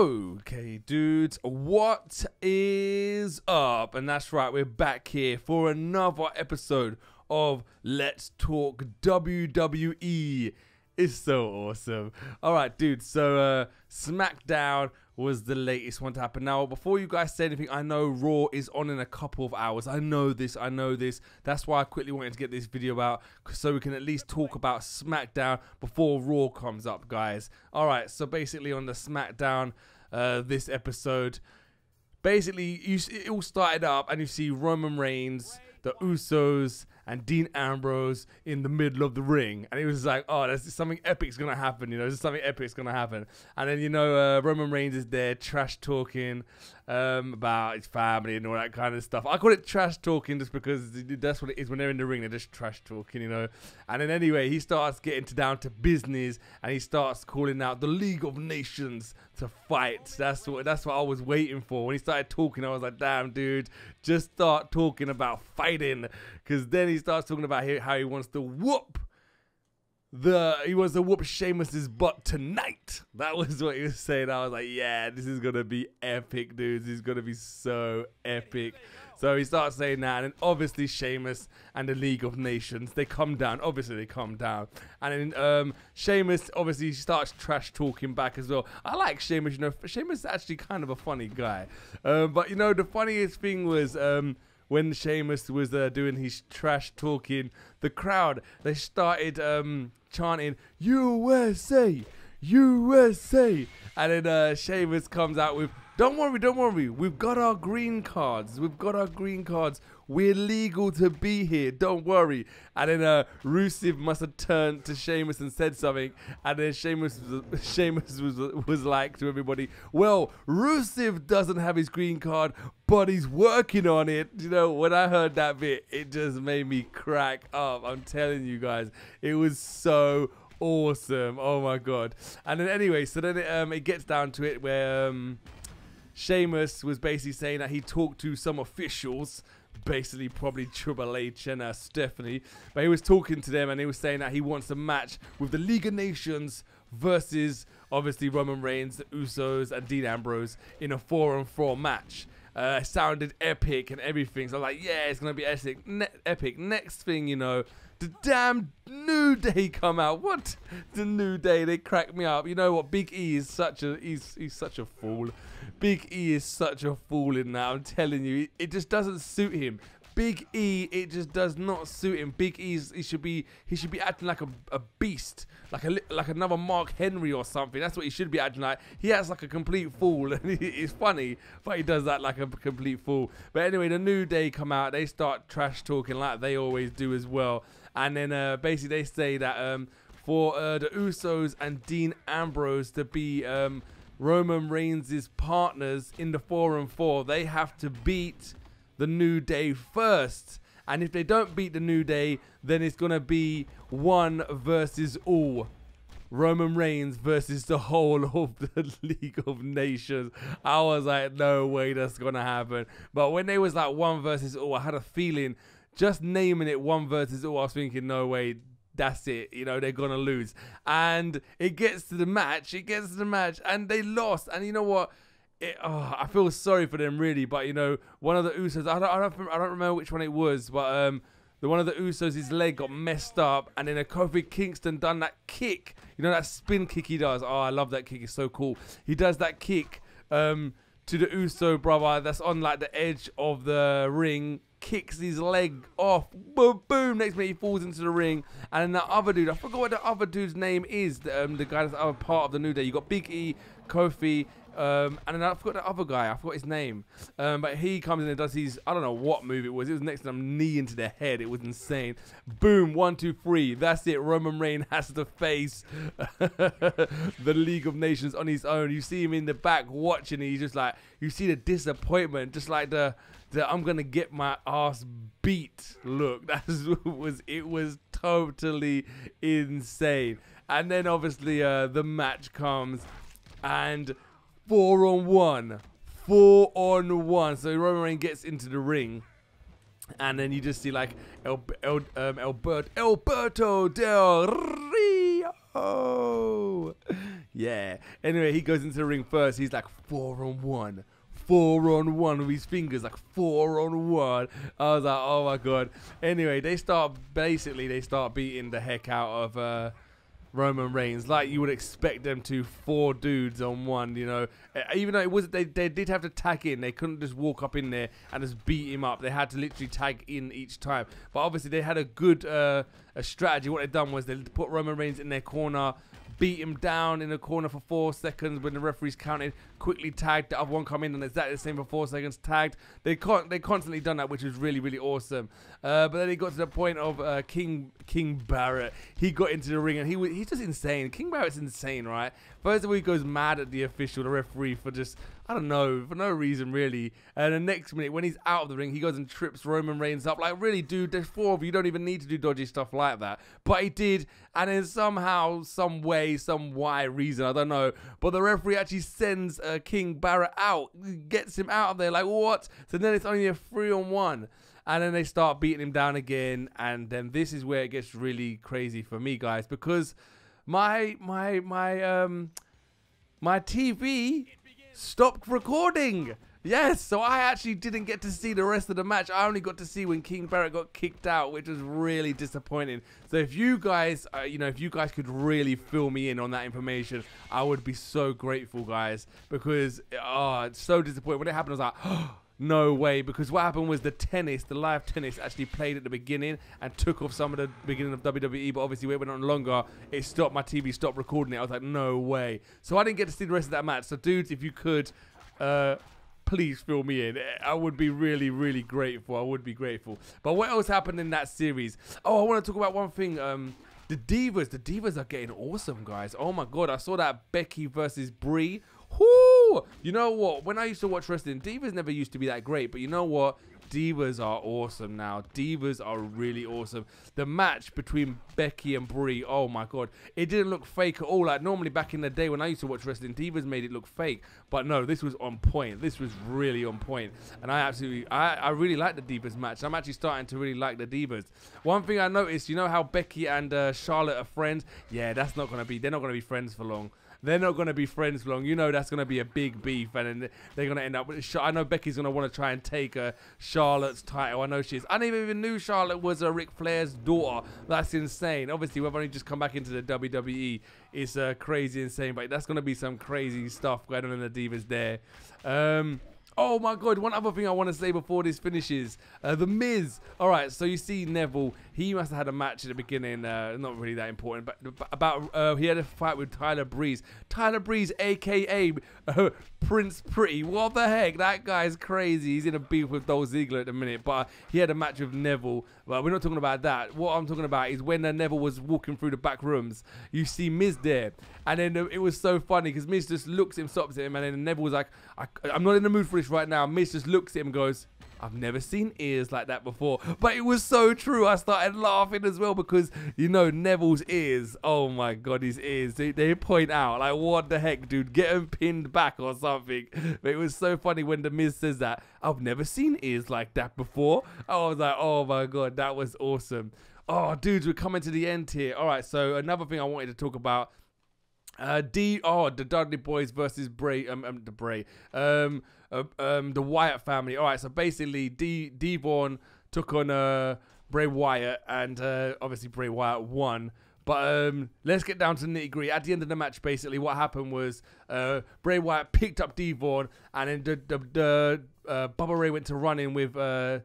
Okay, dudes, what is up? And that's right, we're back here for another episode of Let's Talk WWE. It's so awesome. All right, dude, so SmackDown was the latest one to happen. Now, before you guys say anything, I know Raw is on in a couple of hours. I know this. That's why I quickly wanted to get this video out, so we can at least talk about SmackDown before Raw comes up, guys. All right, so basically on the SmackDown, this episode, basically it all started up and you see Roman Reigns, the Usos, and Dean Ambrose in the middle of the ring. And it was like, oh, there's something epic's going to happen, you know, there's something epic's going to happen. And then, you know, Roman Reigns is there trash talking about his family and all that kind of stuff. I call it trash talking just because that's what it is. When they're in the ring, they're just trash talking, you know. And then anyway, he starts getting down to business and he starts calling out the League of Nations to fight. That's what I was waiting for. When he started talking, I was like, damn, dude, just start talking about fighting. Because then he starts talking about how he wants to whoop Sheamus's butt tonight. That was what he was saying. I was like, yeah, this is gonna be epic, dudes. This is gonna be so epic. So he starts saying that, and then obviously Sheamus and the League of Nations, they come down. Obviously they come down, and then Sheamus obviously starts trash talking back as well. I like Sheamus. You know, Sheamus is actually kind of a funny guy. But you know, the funniest thing was when Sheamus was doing his trash talking, the crowd, they started chanting USA, USA, and then Sheamus comes out with, don't worry, we've got our green cards, we're legal to be here, don't worry. And then Rusev must have turned to Sheamus and said something, and then Sheamus was like to everybody, well, Rusev doesn't have his green card, but he's working on it. You know, when I heard that bit, it just made me crack up. I'm telling you guys, it was so awesome. Oh my god. And then anyway, so then it gets down to it where Sheamus was basically saying that he talked to some officials, basically probably Triple H and Stephanie, but he was talking to them and he was saying that he wants a match with the League of Nations versus obviously Roman Reigns, the Usos, and Dean Ambrose in a 4-on-4 match. Sounded epic and everything, so I'm like, yeah, it's gonna be epic. Next thing you know, the damn New Day come out. What? The New Day, they crack me up. You know what? Big E is such a he's such a fool. Big E is such a fool in that. I'm telling you, it just doesn't suit him. Big E, it just does not suit him. Big E, he should be acting like a beast, like another Mark Henry or something. That's what he should be acting like. He acts like a complete fool, and it's funny, but he does that like a complete fool. But anyway, the New Day come out. They start trash talking like they always do as well. And then basically they say that for the Usos and Dean Ambrose to be Roman Reigns' partners in the 4-on-4, they have to beat the New Day first. And if they don't beat the New Day, then it's going to be one versus all. Roman Reigns versus the whole of the League of Nations. I was like, no way that's going to happen. But when they was like one versus all, I had a feeling, just naming it one versus all, I was thinking, no way, that's it. You know, they're going to lose. And it gets to the match. And they lost. And you know what? I feel sorry for them, really. But, you know, one of the Usos, I don't remember which one it was, but one of the Usos, his leg got messed up. And then Kofi Kingston done that kick. You know, that spin kick he does. Oh, I love that kick. It's so cool. He does that kick to the Uso brother that's on, like, the edge of the ring. Kicks his leg off, boom, boom. Next minute he falls into the ring, and then the other dude, I forgot what the other dude's name is. The guy that's the other part of the New Day. You got Big E, Kofi, and then I forgot the other guy. I forgot his name. But he comes in and does his, I don't know what move it was. It was next to them, knee into their head. It was insane. Boom, 1, 2, 3. That's it. Roman Reigns has to face the League of Nations on his own. You see him in the back watching. He's just like, you see the disappointment, just like the I'm gonna get my ass beat look. It was totally insane. And then obviously the match comes, and 4-on-1. So Roman Reigns gets into the ring, and then you just see like Alberto Del Rio. Yeah. Anyway, he goes into the ring first. He's like 4-on-1. 4-on-1 with his fingers, like 4-on-1. I was like, oh my god. Anyway, they start beating the heck out of Roman Reigns, like you would expect them to. 4 dudes on one, you know. Even though it was, they did have to tag in. They couldn't just walk up in there and just beat him up. They had to literally tag in each time. But obviously they had a good a strategy. What they've done was they put Roman Reigns in their corner, beat him down in the corner for 4 seconds when the referees counted, quickly tagged, the other one come in and exactly the same for 4 seconds, tagged. They constantly done that, which was really, really awesome. But then he got to the point of King Barrett. He got into the ring and he's just insane. King Barrett's insane, right? First of all, he goes mad at the official, the referee, for just, I don't know, for no reason really. And the next minute, when he's out of the ring, he goes and trips Roman Reigns up. Like, really, dude, there's 4 of you. You don't even need to do dodgy stuff like that. But he did, and then somehow, some way, some why reason, I don't know, but the referee actually sends King Barrett out, gets him out of there. Like, what? So then it's only a 3-on-1. And then they start beating him down again. And then this is where it gets really crazy for me, guys, because my TV stopped recording. Yes, so I actually didn't get to see the rest of the match. I only got to see when King Barrett got kicked out, which was really disappointing. So if you guys, if you guys could really fill me in on that information, I would be so grateful, guys, because it's so disappointing. When it happened, I was like, oh, no way, because what happened was the live tennis actually played at the beginning and took off some of the beginning of WWE, but obviously when it went on longer, it stopped, my TV stopped recording it. I was like, no way. So I didn't get to see the rest of that match. So dudes, if you could, please fill me in. I would be really, really grateful. I would be grateful. But what else happened in that series? Oh, I want to talk about one thing. The Divas are getting awesome, guys. Oh my god, I saw that Becky versus Brie. Whoo! You know what? When I used to watch wrestling, Divas never used to be that great. But you know what? Divas are awesome now. Divas are really awesome. The match between Becky and Brie, oh my god, it didn't look fake at all. Like normally back in the day when I used to watch wrestling, Divas made it look fake, but no, this was on point. This was really on point, and I really like the Divas match. I'm actually starting to really like the Divas. One thing I noticed, you know how Becky and Charlotte are friends? Yeah, they're not gonna be friends for long. They're not going to be friends for long. You know that's going to be a big beef, and then they're going to end up with... I know Becky's going to want to try and take Charlotte's title. I know she is. I never even knew Charlotte was Ric Flair's daughter. That's insane. Obviously, we've only just come back into the WWE. It's crazy insane, but that's going to be some crazy stuff going on in the Divas there. Oh my god, one other thing I want to say before this finishes. The Miz. Alright, so you see Neville. He must have had a match at the beginning. Not really that important. But he had a fight with Tyler Breeze. Tyler Breeze, a.k.a. Prince Pretty. What the heck? That guy's crazy. He's in a beef with Dolph Ziggler at the minute. But he had a match with Neville. But we're not talking about that. What I'm talking about is when Neville was walking through the back rooms, you see Miz there. And then it was so funny because Miz just looks at him, stops at him, and then Neville was like, I'm not in the mood for this right now. Miz just looks at him and goes, I've never seen ears like that before. But it was so true. I started laughing as well because, you know, Neville's ears. Oh my god, his ears. They point out, like, what the heck, dude? Get him pinned back or something. But it was so funny when the Miz says that. I've never seen ears like that before. I was like, oh my god, that was awesome. Oh, dudes, we're coming to the end here. All right, so another thing I wanted to talk about. The Dudley Boys versus the Wyatt family. All right, so basically Devon took on Bray Wyatt, and obviously Bray Wyatt won. But let's get down to the nitty-gritty. At the end of the match, basically what happened was Bray Wyatt picked up Devon, and then Bubba Ray went to run in with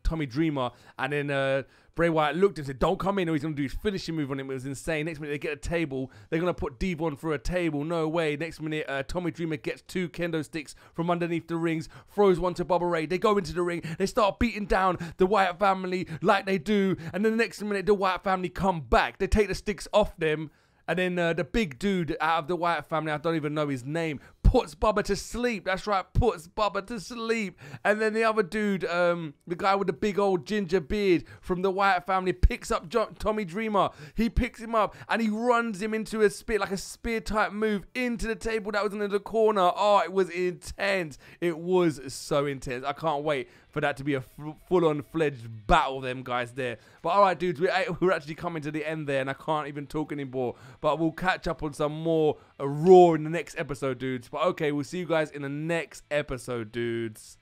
Tommy Dreamer, and then Bray Wyatt looked and said, don't come in or he's going to do his finishing move on him. It was insane. Next minute, they get a table. They're going to put Devon through a table. No way. Next minute, Tommy Dreamer gets 2 kendo sticks from underneath the rings, throws one to Bubba Ray. They go into the ring. They start beating down the Wyatt family like they do. And then the next minute, the Wyatt family come back. They take the sticks off them. And then the big dude out of the Wyatt family, I don't even know his name, puts Bubba to sleep. That's right, puts Bubba to sleep. And then the other dude, the guy with the big old ginger beard from the Wyatt family, picks up Tommy Dreamer. He picks him up and he runs him into a spear, like a spear type move, into the table that was in the corner. Oh, it was intense. It was so intense. I can't wait for that to be a full-on fledged battle of them guys there. But all right, dudes, we're actually coming to the end there, and I can't even talk anymore. But we'll catch up on some more Raw in the next episode, dudes. But okay, we'll see you guys in the next episode, dudes.